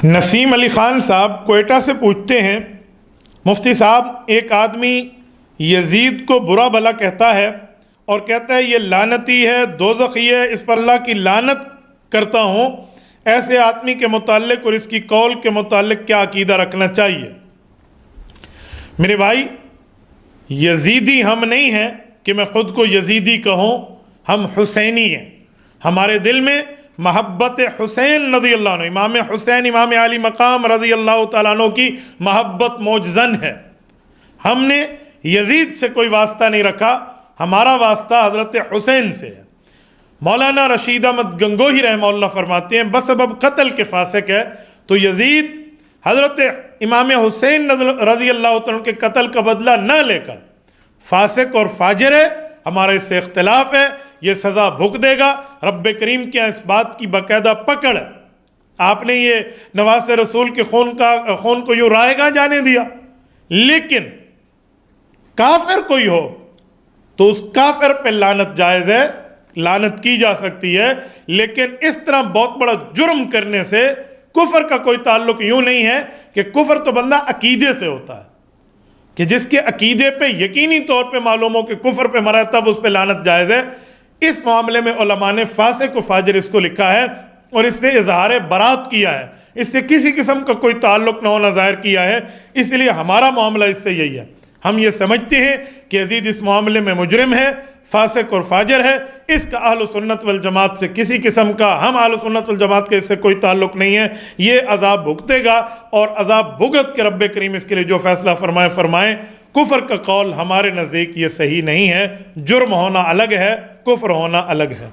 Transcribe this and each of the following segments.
نسیم علی خان صاحب کوئٹہ سے پوچھتے ہیں، مفتی صاحب ایک آدمی یزید کو برا بھلا کہتا ہے اور کہتا ہے یہ لعنتی ہے، دوزخی ہے، اس پر اللہ کی لعنت کرتا ہوں، ایسے آدمی کے متعلق اور اس کی قول کے متعلق کیا عقیدہ رکھنا چاہیے؟ میرے بھائی، یزیدی ہم نہیں ہیں کہ میں خود کو یزیدی کہوں، ہم حسینی ہیں۔ ہمارے دل میں محبت حسین رضی اللہ عنہ، امام حسین امام علی مقام رضی اللہ تعالیٰ عنہ کی محبت موجزن ہے۔ ہم نے یزید سے کوئی واسطہ نہیں رکھا، ہمارا واسطہ حضرت حسین سے ہے۔ مولانا رشید احمد گنگوہی رحمہ اللہ فرماتے ہیں بسبب قتل کے فاسق ہے، تو یزید حضرت امام حسین رضی اللہ عنہ کے قتل کا بدلہ نہ لے کر فاسق اور فاجر ہے، ہمارا اس سے اختلاف ہے، یہ سزا بھگ دے گا۔ رب کریم کے اس بات کی باقاعدہ پکڑ ہے۔ آپ نے یہ نواز رسول کے خون کو یوں رائے گاہ جانے دیا، لیکن کافر کوئی ہو تو اس کافر پہ لعنت جائز ہے، لعنت کی جا سکتی ہے، لیکن اس طرح بہت بڑا جرم کرنے سے کفر کا کوئی تعلق یوں نہیں ہے کہ کفر تو بندہ عقیدے سے ہوتا ہے، کہ جس کے عقیدے پہ یقینی طور پہ معلوم ہو کہ کفر پہ مرا ہے تب اس پہ لعنت جائز ہے۔ اس معاملے میں علماء نے فاسق و فاجر اس کو لکھا ہے اور اس سے اظہار برات کیا ہے، اس سے کسی قسم کا کوئی تعلق نہ ہونا ظاہر کیا ہے۔ اس لیے ہمارا معاملہ اس سے یہی ہے، ہم یہ سمجھتے ہیں کہ یزید اس معاملے میں مجرم ہے، فاسق اور فاجر ہے، اس کا اہل سنت والجماعت سے کسی قسم کا، ہم اہل سنت والجماعت کے اس سے کوئی تعلق نہیں ہے۔ یہ عذاب بھگتے گا اور عذاب بھگت کے رب کریم اس کے لیے جو فیصلہ فرمائیں۔ کفر کا قول ہمارے نزدیک یہ صحیح نہیں ہے، جرم ہونا الگ ہے، کفر ہونا الگ ہے۔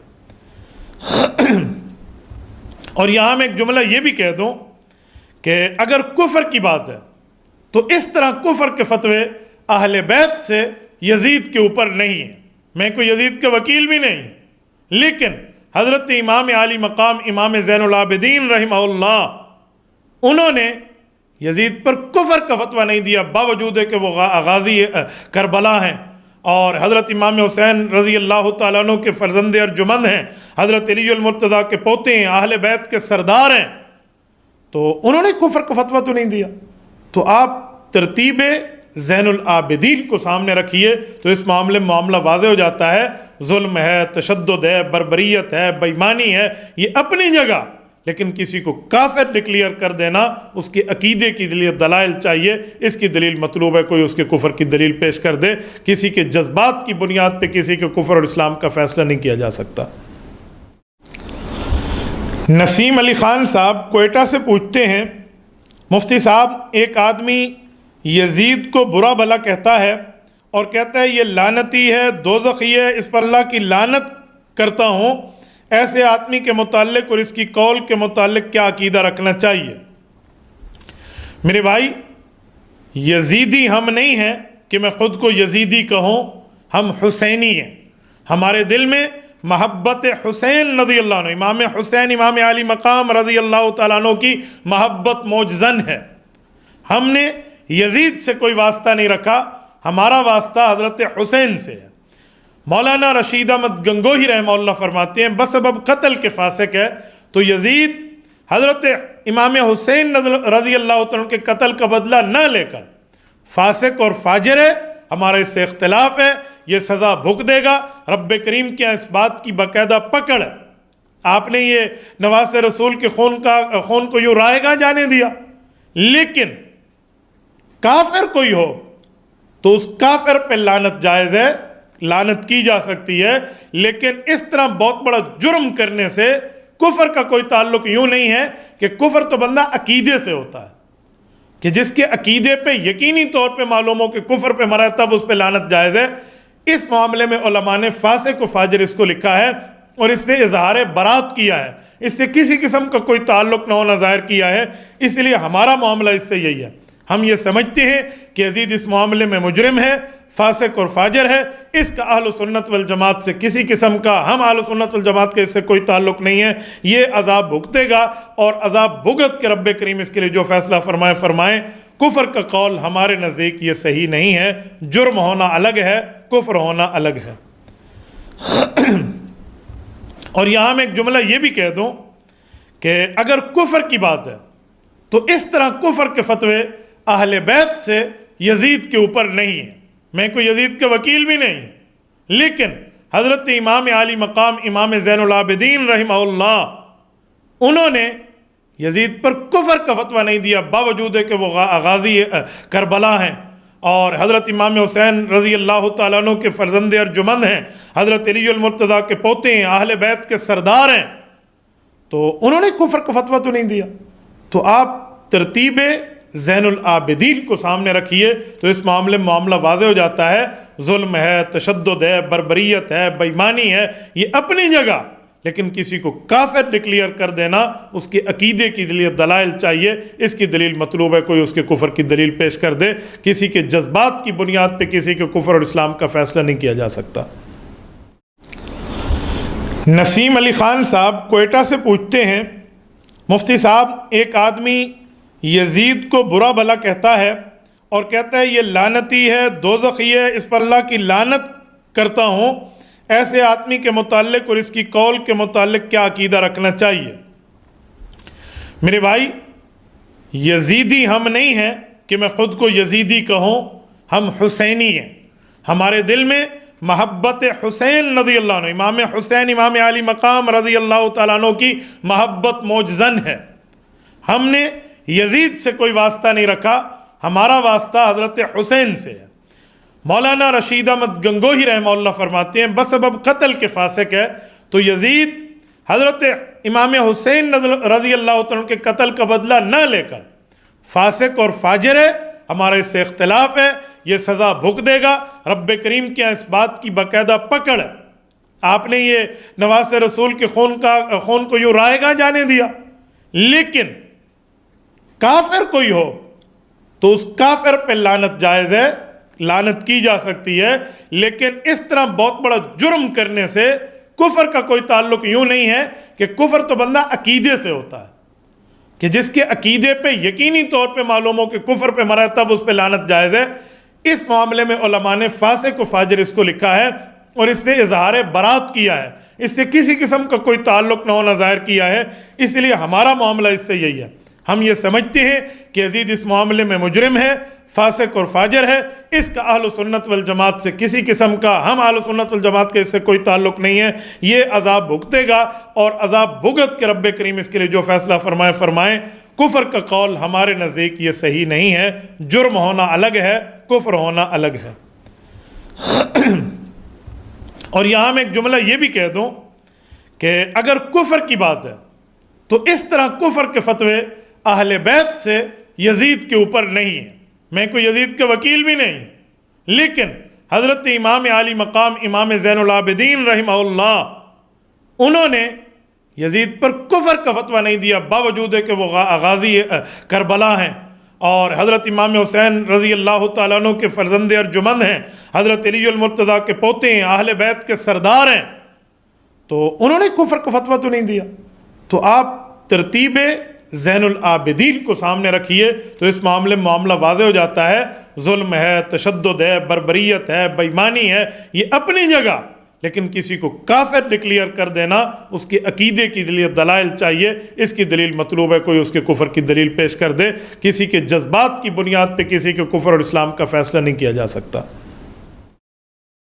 اور یہاں میں ایک جملہ یہ بھی کہہ دوں کہ اگر کفر کی بات ہے تو اس طرح کفر کے فتوے اہل بیت سے یزید کے اوپر نہیں ہیں۔ میں کوئی یزید کے وکیل بھی نہیں، لیکن حضرت امام علی مقام امام زین العابدین رحمہ اللہ، انہوں نے یزید پر کفر کا فتویٰ نہیں دیا، باوجود ہے کہ وہ غازی کربلا ہیں اور حضرت امام حسین رضی اللہ تعالیٰ عنہ کے فرزند ارجمند ہیں، حضرت علی المرتضیٰ کے پوتے ہیں، اہل بیت کے سردار ہیں، تو انہوں نے کفر کا فتویٰ تو نہیں دیا۔ تو آپ ترتیب زین العابدین کو سامنے رکھیے تو اس معاملے میں معاملہ واضح ہو جاتا ہے۔ ظلم ہے، تشدد ہے، بربریت ہے، بے ایمانی ہے، یہ اپنی جگہ، لیکن کسی کو کافر ڈکلیئر کر دینا، اس کے عقیدے کی لیے دلائل چاہیے، اس کی دلیل مطلوب ہے، کوئی اس کے کفر کی دلیل پیش کر دے۔ کسی کے جذبات کی بنیاد پہ کسی کے کفر اور اسلام کا فیصلہ نہیں کیا جا سکتا۔ نسیم علی خان صاحب کوئٹہ سے پوچھتے ہیں، مفتی صاحب ایک آدمی یزید کو برا بھلا کہتا ہے اور کہتا ہے یہ لعنتی ہے، دوزخی ہے، اس پر اللہ کی لعنت کرتا ہوں، ایسے آدمی کے متعلق اور اس کی قول کے متعلق کیا عقیدہ رکھنا چاہیے؟ میرے بھائی، یزیدی ہم نہیں ہیں کہ میں خود کو یزیدی کہوں، ہم حسینی ہیں۔ ہمارے دل میں محبت حسین رضی اللہ عنہ، امام حسین امام علی مقام رضی اللہ تعالیٰ عنہ کی محبت موجزن ہے۔ ہم نے یزید سے کوئی واسطہ نہیں رکھا، ہمارا واسطہ حضرت حسین سے ہے۔ مولانا رشید احمد گنگوہی رحمہ اللہ فرماتے ہیں بسبب قتل کے فاسق ہے، تو یزید حضرت امام حسین رضی اللہ عنہ کے قتل کا بدلہ نہ لے کر فاسق اور فاجر ہے، ہمارا اس سے اختلاف ہے، یہ سزا بھگ دے گا۔ رب کریم کے اس بات کی باقاعدہ پکڑ ہے۔ آپ نے یہ نواز رسول کے خون کو یوں رائے گاہ جانے دیا، لیکن کافر کوئی ہو تو اس کافر پہ لعنت جائز ہے، لعنت کی جا سکتی ہے، لیکن اس طرح بہت بڑا جرم کرنے سے کفر کا کوئی تعلق یوں نہیں ہے کہ کفر تو بندہ عقیدے سے ہوتا ہے، کہ جس کے عقیدے پہ یقینی طور پہ معلوم ہو کہ کفر پہ مرا ہے تب اس پہ لعنت جائز ہے۔ اس معاملے میں علماء نے فاسق و فاجر اس کو لکھا ہے اور اس سے اظہار برات کیا ہے، اس سے کسی قسم کا کوئی تعلق نہ ہونا ظاہر کیا ہے۔ اس لیے ہمارا معاملہ اس سے یہی ہے، ہم یہ سمجھتے ہیں کہ یزید اس معاملے میں مجرم ہے، فاسق اور فاجر ہے، اس کا اہل سنت والجماعت سے کسی قسم کا، ہم اہل سنت والجماعت کے اس سے کوئی تعلق نہیں ہے۔ یہ عذاب بھگتے گا اور عذاب بھگت کے رب کریم اس کے لیے جو فیصلہ فرمائیں۔ کفر کا قول ہمارے نزدیک یہ صحیح نہیں ہے، جرم ہونا الگ ہے، کفر ہونا الگ ہے۔ اور یہاں میں ایک جملہ یہ بھی کہہ دوں کہ اگر کفر کی بات ہے تو اس طرح کفر کے فتوے اہل بیت سے یزید کے اوپر نہیں ہیں. میں کوئی یزید کے وکیل بھی نہیں، لیکن حضرت امام عالی مقام امام زین العابدین رحمہ اللہ انہوں نے یزید پر کفر کا فتویٰ نہیں دیا، باوجود ہے کہ وہ غازی کربلا ہیں اور حضرت امام حسین رضی اللہ تعالیٰ عنہ کے فرزند ارجمند ہیں، حضرت علی المرتضیٰ کے پوتے ہیں، اہل بیت کے سردار ہیں، تو انہوں نے کفر کا فتویٰ تو نہیں دیا. تو آپ ترتیب زین العابدین کو سامنے رکھیے تو اس معاملہ واضح ہو جاتا ہے. ظلم ہے، تشدد ہے، بربریت ہے، بے ایمانی ہے، یہ اپنی جگہ، لیکن کسی کو کافر ڈکلیئر کر دینا، اس کے عقیدے کے لیے دلائل چاہیے. اس کی دلیل مطلوب ہے، کوئی اس کے کفر کی دلیل پیش کر دے. کسی کے جذبات کی بنیاد پہ کسی کے کفر اور اسلام کا فیصلہ نہیں کیا جا سکتا. نسیم علی خان صاحب کوئٹہ سے پوچھتے ہیں، مفتی صاحب ایک آدمی یزید کو برا بھلا کہتا ہے اور کہتا ہے یہ لعنتی ہے، دوزخی ہے، اس پر اللہ کی لعنت کرتا ہوں. ایسے آدمی کے متعلق اور اس کی قول کے متعلق کیا عقیدہ رکھنا چاہیے؟ میرے بھائی، یزیدی ہم نہیں ہیں کہ میں خود کو یزیدی کہوں، ہم حسینی ہیں. ہمارے دل میں محبت حسین رضی اللہ عنہ، امام حسین امام عالی مقام رضی اللہ تعالیٰ عنہ کی محبت موجزن ہے. ہم نے یزید سے کوئی واسطہ نہیں رکھا، ہمارا واسطہ حضرت حسین سے ہے. مولانا رشید احمد گنگوہی رحمہ اللہ فرماتے ہیں بسبب قتل کے فاسق ہے، تو یزید حضرت امام حسین رضی اللہ عنہ کے قتل کا بدلہ نہ لے کر فاسق اور فاجر ہے. ہمارا اس سے اختلاف ہے، یہ سزا بھگ دے گا. رب کریم کے اس بات کی باقاعدہ پکڑ ہے. آپ نے یہ نواز رسول کے خون کو یوں رائے گاہ جانے دیا. لیکن کافر کوئی ہو تو اس کافر پہ لعنت جائز ہے، لعنت کی جا سکتی ہے، لیکن اس طرح بہت بڑا جرم کرنے سے کفر کا کوئی تعلق یوں نہیں ہے کہ کفر تو بندہ عقیدے سے ہوتا ہے، کہ جس کے عقیدے پہ یقینی طور پہ معلوم ہو کہ کفر پہ مرا ہے تب اس پہ لعنت جائز ہے. اس معاملے میں علماء نے فاسق و فاجر اس کو لکھا ہے اور اس سے اظہار برات کیا ہے، اس سے کسی قسم کا کوئی تعلق نہ ہونا ظاہر کیا ہے. اس لیے ہمارا معاملہ اس سے یہی ہے. ہم یہ سمجھتے ہیں کہ یزید اس معاملے میں مجرم ہے، فاسق اور فاجر ہے. اس کا اہل سنت والجماعت سے کسی قسم کا، ہم اہل سنت والجماعت کے اس سے کوئی تعلق نہیں ہے. یہ عذاب بھگتے گا اور عذاب بھگت کے رب کریم اس کے لیے جو فیصلہ فرمائیں. کفر کا قول ہمارے نزدیک یہ صحیح نہیں ہے. جرم ہونا الگ ہے، کفر ہونا الگ ہے. اور یہاں میں ایک جملہ یہ بھی کہہ دوں کہ اگر کفر کی بات ہے تو اس طرح کفر کے فتوے اہل بیت سے یزید کے اوپر نہیں ہیں. میں کوئی یزید کے وکیل بھی نہیں، لیکن حضرت امام عالی مقام امام زین العابدین رحمہ اللہ انہوں نے یزید پر کفر کا فتویٰ نہیں دیا، باوجود ہے کہ وہ غازی کربلا ہیں اور حضرت امام حسین رضی اللہ تعالیٰ عنہ کے فرزند ارجمند ہیں، حضرت علی المرتضیٰ کے پوتے ہیں، اہل بیت کے سردار ہیں، تو انہوں نے کفر کا فتویٰ تو نہیں دیا. تو آپ ترتیب زین العابدین کو سامنے رکھیے تو اس معاملہ واضح ہو جاتا ہے. ظلم ہے، تشدد ہے، بربریت ہے، بے ایمانی ہے، یہ اپنی جگہ، لیکن کسی کو کافر ڈکلیئر کر دینا، اس کے عقیدے کے لیے دلائل چاہیے. اس کی دلیل مطلوب ہے، کوئی اس کے کفر کی دلیل پیش کر دے. کسی کے جذبات کی بنیاد پہ کسی کے کفر اور اسلام کا فیصلہ نہیں کیا جا سکتا.